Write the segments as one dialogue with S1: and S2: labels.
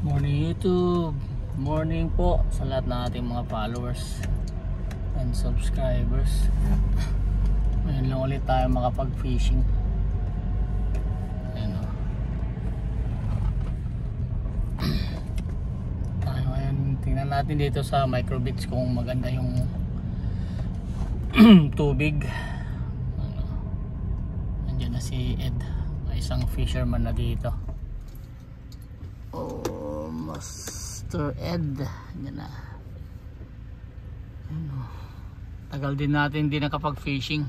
S1: Morning YouTube, morning po sa lahat ng ating mga followers and subscribers. Ngayon lang ulit tayo makapag-fishing. Ayan o. Tayo ngayon, tingnan natin dito sa microbits kung maganda yung tubig. Ano, nandiyan na si Ed, isang fisherman na dito. Oh, Master Ed, yan na. Ano, tagal din natin hindi nakapag-fishing.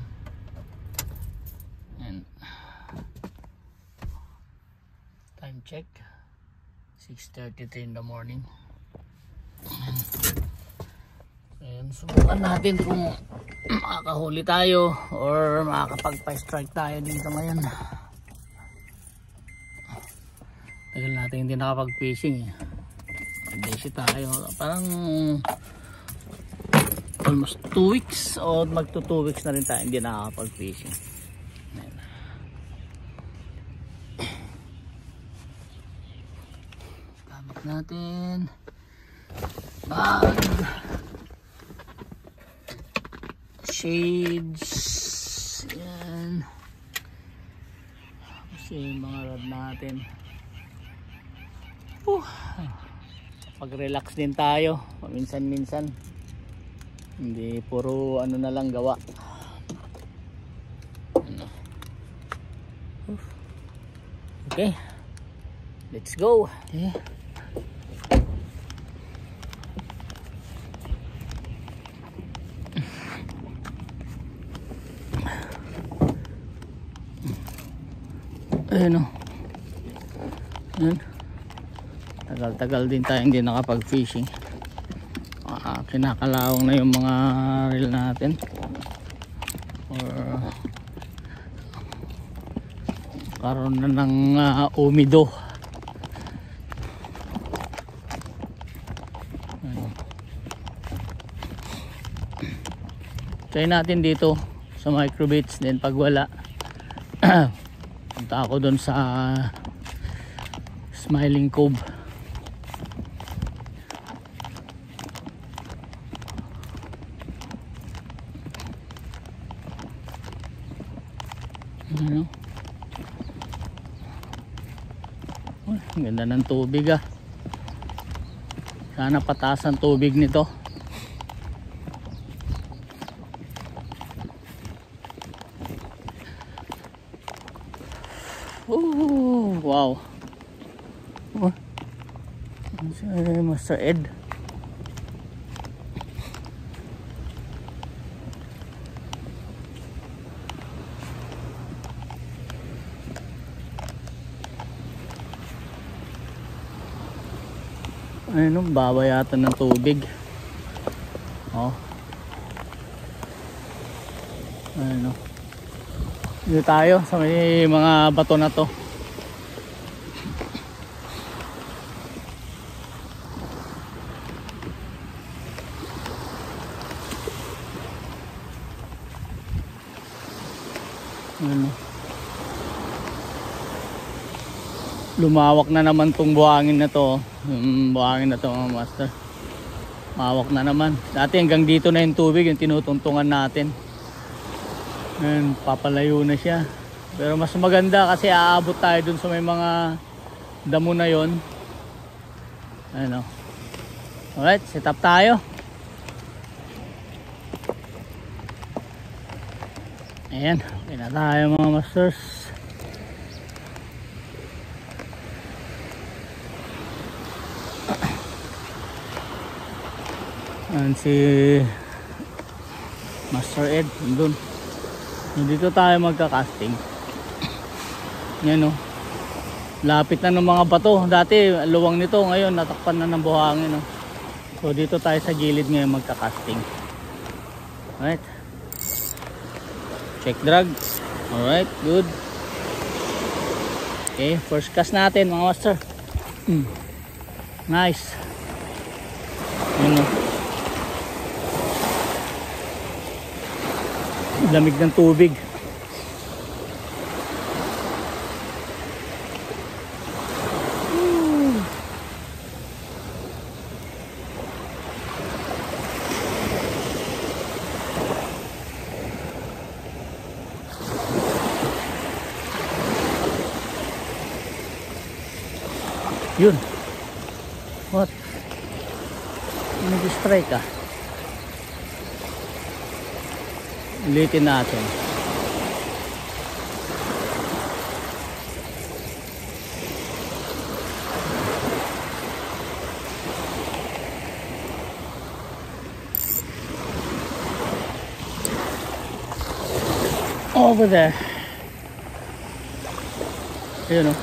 S1: And time check 6:33 in the morning. Ayan, subukan natin kung makakahuli tayo or makakapagpa-strike tayo dito ngayon. Tagal natin hindi nakapag-fishing eh. Busy tayo. Parang almost 2 weeks o magto 2 weeks na rin tayo hindi nakakapag-fishing. Gamit natin bag, shades, yan. Kasi yung mga rod natin. Pag-relax din tayo paminsan-minsan, hindi puro ano na lang gawa. Okay, let's go. Okay. Ayan o. Ayan. Tagal-tagal din tayo hindi nakapag-fishing. Kinakalawang na yung mga reel natin. Or karoon na ng umido. Try natin dito sa microbaits din pag wala. Punta ako doon sa Smiling Cove. Ano? Ang ganda ng tubig ah. Sana pataas ang tubig nito. Wow. Master Ed. Ano, babayatan ng tubig. Oh. Ano. Dito tayo sa may mga bato na to. Ano. Lumawak na naman tong buhangin na to. Yung buhangin na to mga master, mawak na naman. Dati hanggang dito na yung tubig, yung tinutuntungan natin. Ayan, papalayo na siya. Pero mas maganda kasi aabot tayo dun sa may mga damo na yon. Ano. Alright, set up tayo. Ayan, okay na tayo mga masters. Ayan si Master Ed doon. Dito tayo magka-casting. Yan o. Lapit na ng mga bato. Dati luwang nito, ngayon natakpan na ng buhangin o. So dito tayo sa gilid ngayon magka-casting. Alright. Check drag. Alright, good. Okay, first cast natin mga master. Nice. Yan o. Lamig ng tubig. Yun. What? Nag-strike ah. Ulitin natin. Over there. Ayun o.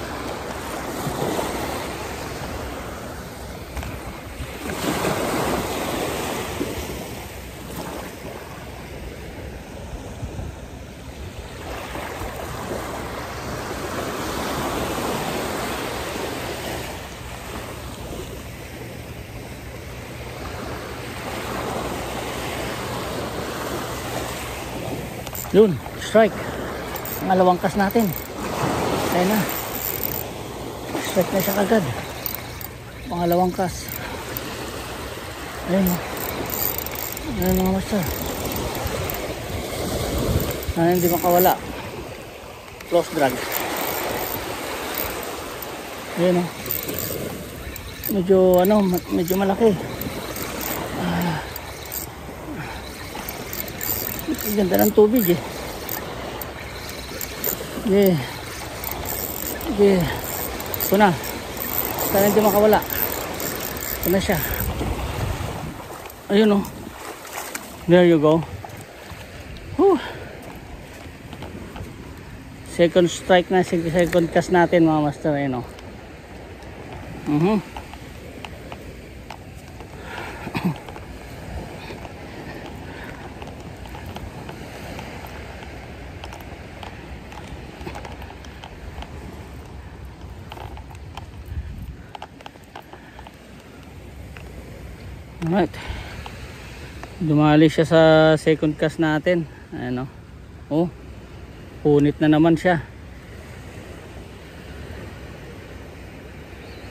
S1: Yun, strike. Pangalawang cast natin. Ayun na. Strike na siya kagad. Pangalawang cast. Ayun o. Ayun mga master. Sana hindi makawala. Close drag. Ayun o. Medyo ano, medyo malaki. Ganda ng tubig eh. Yeah. Yeah. Ito na. Sana hindi makawala. Ito na siya. Ayun oh. There you go. Whew. Second strike na. Second cast natin mga master. Ayun oh. Alright. Dumali siya sa second cast natin. Ayan o. Oh. Punit na naman siya.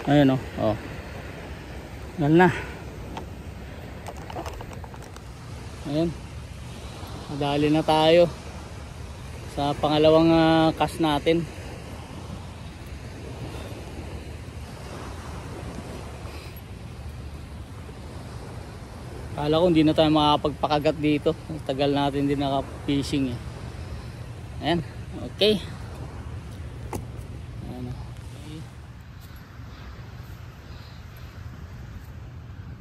S1: Ayan o. Oh. Dal na. Ayan. Madali na tayo sa pangalawang cast natin. Kala ko hindi na tayo makapagpakagat dito. Tagal natin din naka-fishing eh. Ayan. Okay. Ayan. Okay.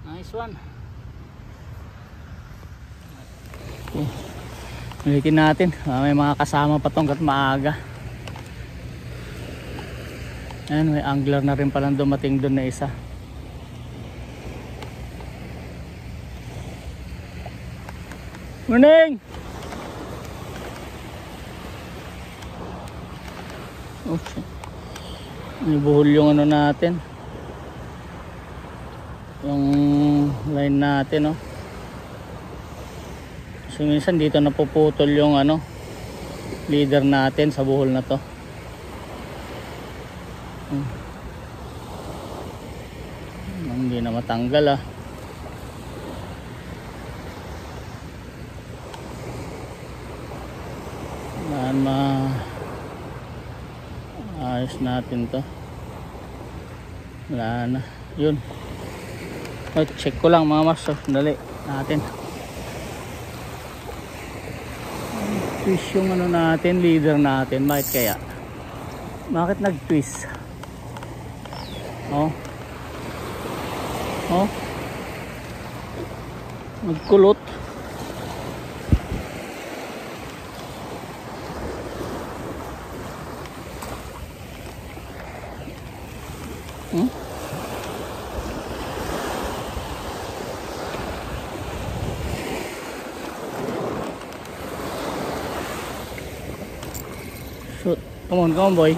S1: Nice one. Okay. Ulitin natin. May mga kasama pa tong kat maaga. Ayan. May angler na rin palang dumating doon na isa. Morning! Okay. Ibuhol yung ano natin. Yung line natin, oh. Kasi minsan dito napuputol yung ano, leader natin sa buhol na to. Hindi na matanggal ah. Ayos natin to. Wala na. Yun. Check ko lang mga master. Dali natin. Twist yung ano natin, leader natin. Bakit kaya? Bakit nag-twist? Oh. Oh. Nagkulot. Shoot. Come on boy.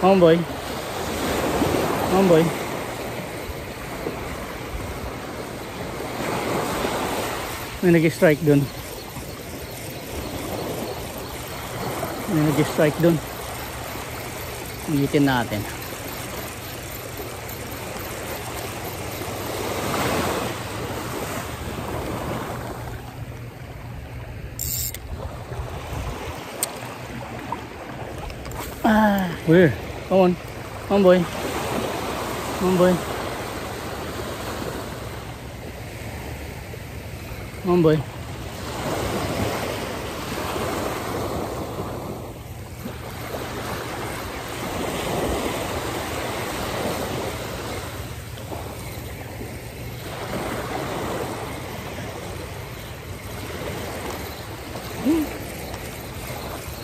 S1: Come on boy. Come on boy. May nag-strike dun. May nag-strike dun. Ulitin natin. Where? Come on. Come on boy. Mamboy. Mamboy.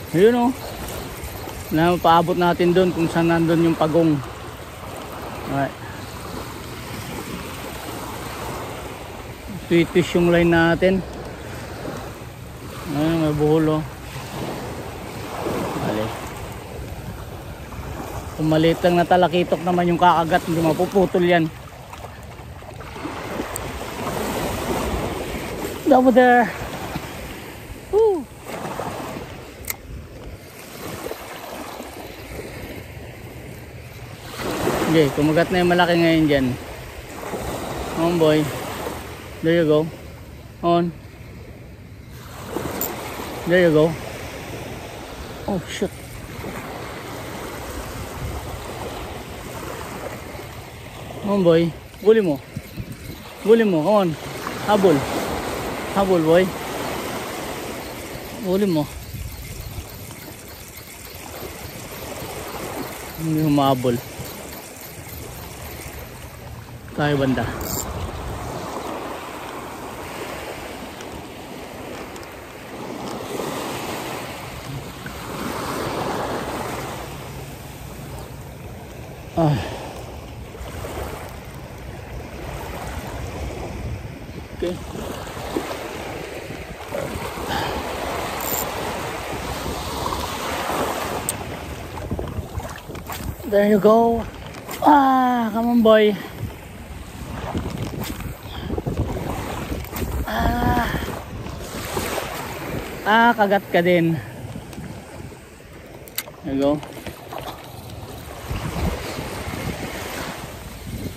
S1: Ayun o. Na paabot natin doon kung saan nandun yung pagong. Alright. Sweetish yung line natin. Ayun, may buhol o. Mali. Kung maliit lang na talakitok naman yung kakagat, hindi mapuputol yan. Over there. Woo. Okay, kumagat na yung malaki ngayon dyan. On boy. There you go. On. There you go. Oh shit. On boy. Huli mo. Huli mo. On. Habol. Habol boy. Huli mo. Hindi humabol. Tayo banda. Okay. There you go. Come on boy. Kagat ka din. There you go.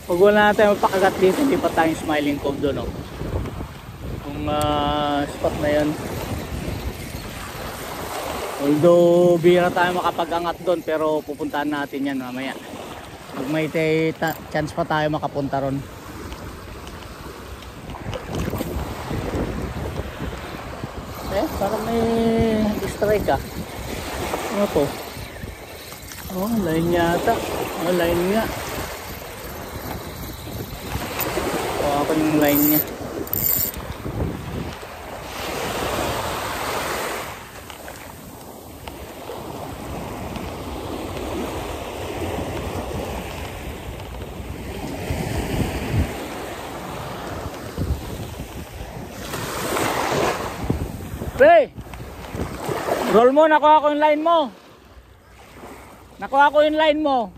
S1: Pag wala natin mapakagat dito, hindi pa tayong Smiling Cove doon, no? Kung spot na yun. Although bira tayo makapagangat doon, pero pupuntahan natin yan mamaya. Pag may chance pa tayo makapunta ron. Parang may strike ah. Ano to? Oh, line yata. Oh, line nga. Oh, ako yung line niya. Hey! Roll mo, nakuha ko yung line mo. Nakuha ko yung line mo.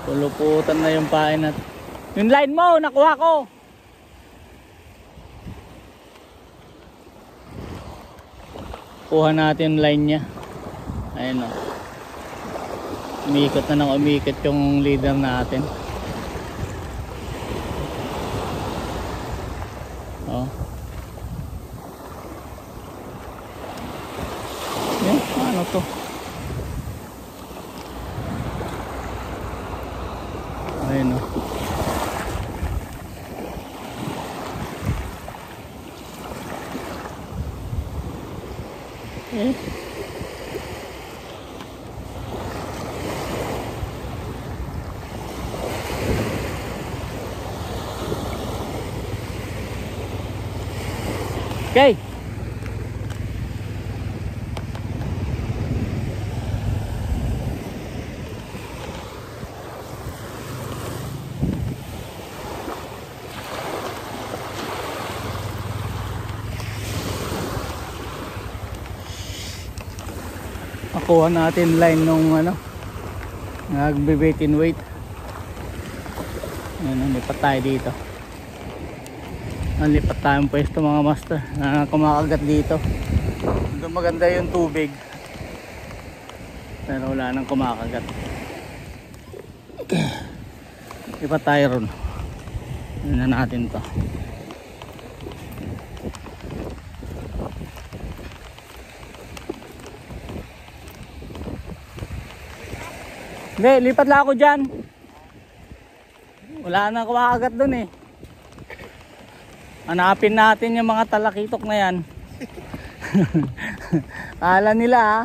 S1: Puluputan na yung pain natin. Yung line mo, nakuha ko. Kuha natin yung line nya. Ayun o. Umikot na nang umikot yung leader natin. Oh. Ano to? Ayun o. Okay. Nakuha natin line nung nagbe-bait in weight. Ayun, lipat tayo dito. Lipat tayong pwesto mga master na kumakagat dito. Doon maganda yung tubig, pero wala nang kumakagat. Lipat tayo ron. Yun na natin to. Hindi, lipat lang ako dyan. Wala nang kumakagat dun eh. Hanapin natin yung mga talakitok na yan. Kala nila ha.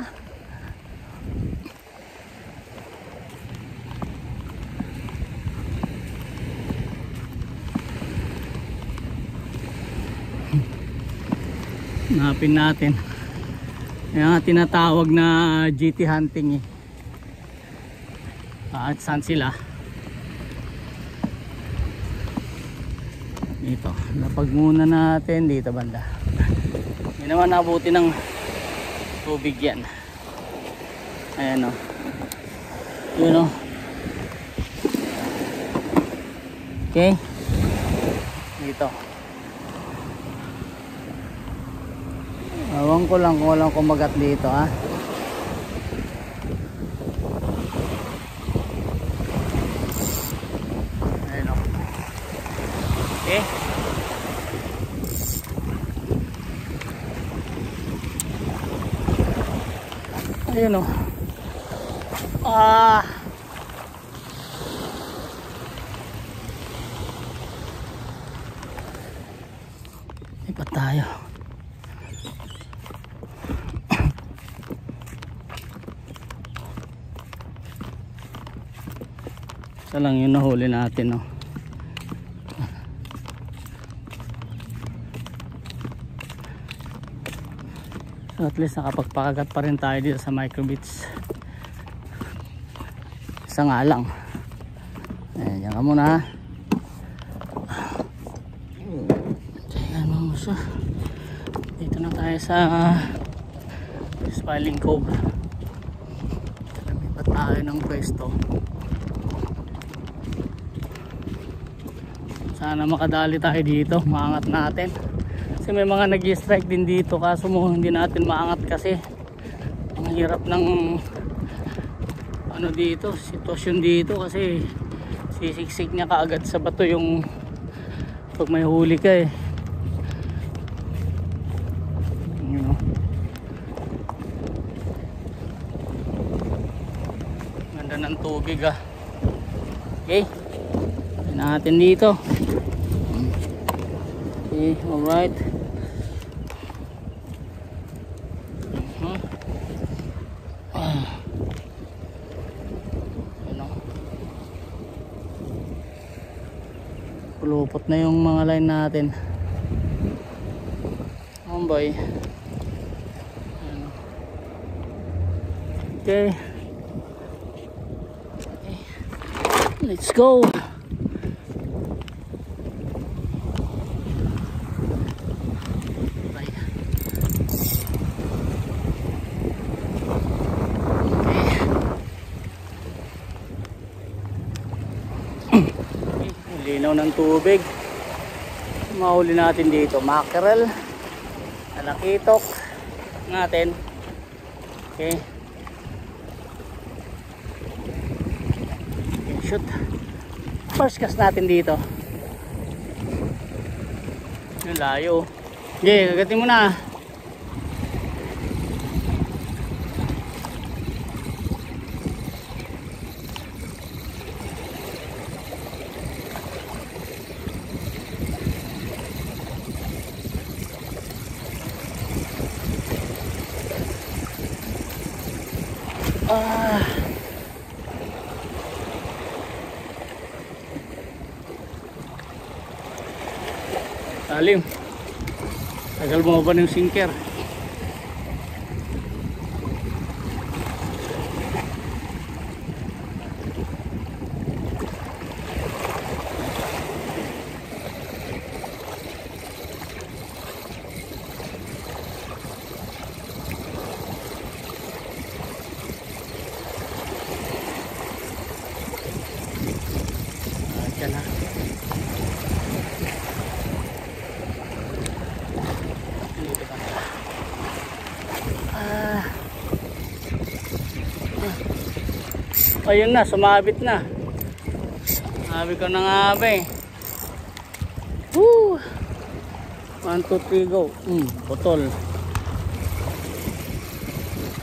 S1: Hanapin natin. Yung tinatawag na GT hunting eh. At saan sila? Dito. Lapag muna natin dito banda. Hindi naman nabuti ng tubig yan. Ayan o. Yun o. Okay. Dito. Awang ko lang kung walang kumagat dito ha. Ayan o. Okay. Ayun o. Lipat tayo. Ito lang yung nahuli natin, no? So at least nakapagpakagat pa rin tayo dito sa microbits. Isa nga lang. Ayan, yan ka muna ha. Ayan mga gusto. Dito na tayo sa Smiling Cove. Lumipat tayo ng pwesto. Sana makadali tayo dito, maangat natin. Kasi may mga nag-strike din dito kaso mo hindi natin maangat kasi ang hirap ng ano dito, sitwasyon dito kasi sisiksik niya kaagad sa bato yung pag may huli ka eh. You know. Ganda ng tubig ah. Okay, natin dito. Okay, alright. Pulupot na yung mga line natin. Oh boy. Okay. Let's go. Linaw ng tubig. Mahuli natin dito mackerel, talakitok natin. Okay, shoot. First cast natin dito. Yung layo. Okay, kagatin mo na. Talim. Tagal mo ba ng sinker? Ayun na, sumabit na. Sabi ko na nga ba eh. Woo! 1, 2, 3, go. Putol.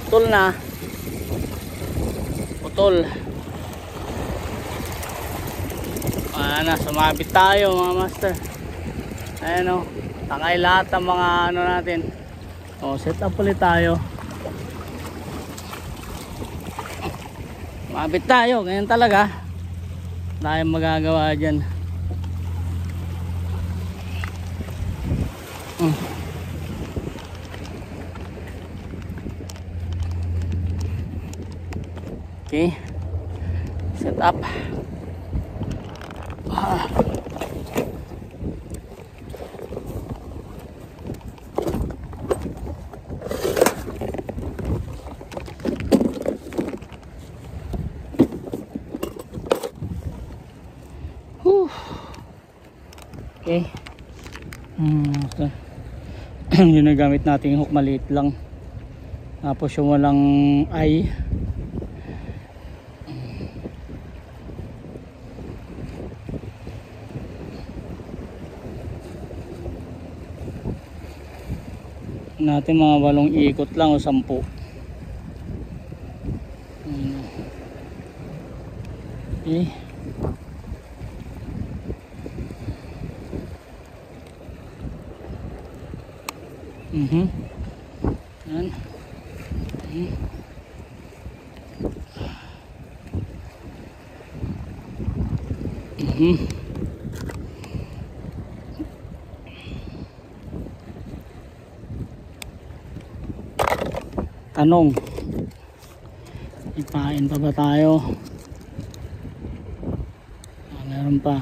S1: Putol na. Putol. Sumabit tayo mga master. Ayan o, tangay lahat ng mga ano natin. O, set up ulit tayo. Sumabit tayo, ganyan talaga. Tayong magagawa dyan. Okay, set up. Okay. Yung nagamit natin yung hook, maliit lang. Tapos yung walang eye. Natin mga 8 ikot lang o 10. Okay. Yan. Tanong, ipain pa ba tayo? Meron pa.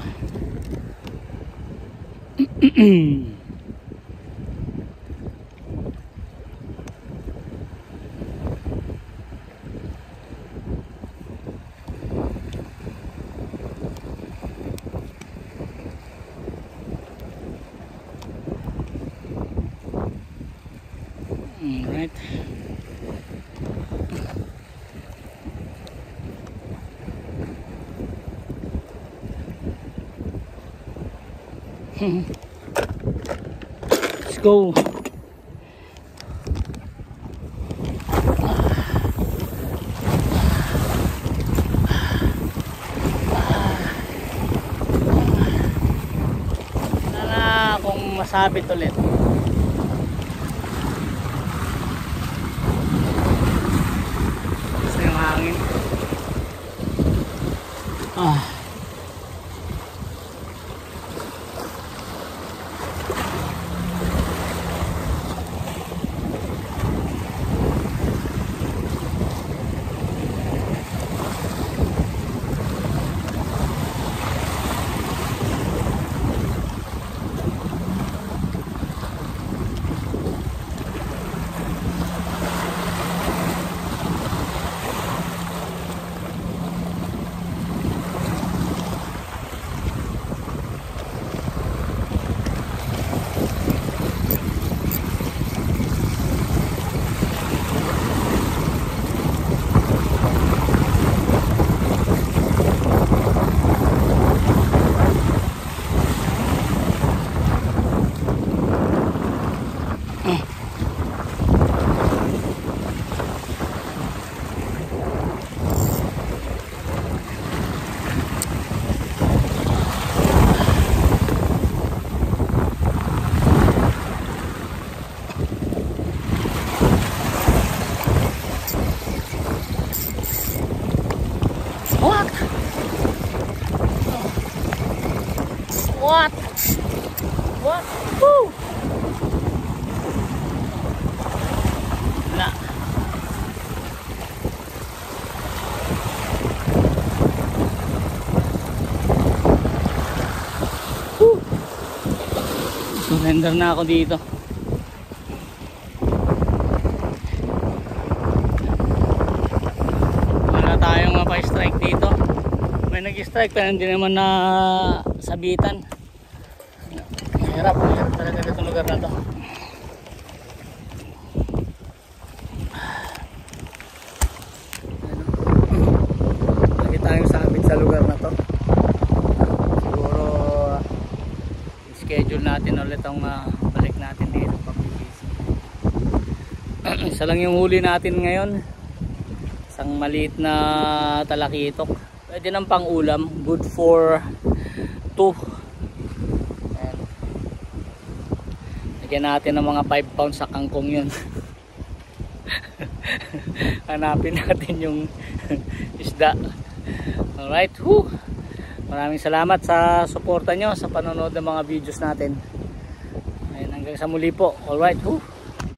S1: Alright. Let's go. Sana kung masabit ulit. Gusto yung hangin. What? What? Woo! Wala. Woo! Surrender na ako dito. Wala tayong mapa-strike dito. May nag-strike pero hindi naman na sabitan. Hirap talaga itong lugar na to. Lagi tayong sabit sa lugar na to. Siguro schedule natin ulit ang balik natin dito pag-busy. Isa lang yung huli natin ngayon. Isang maliit na talakitok. Pwede ng pang-ulam. Good for 2. Ayan. Lagyan natin ng mga 5 pounds sa kangkong yun. Hanapin natin yung isda. Alright. Whew. Maraming salamat sa suporta nyo sa panonood ng mga videos natin. Ayan, hanggang sa muli po. Alright. Whew.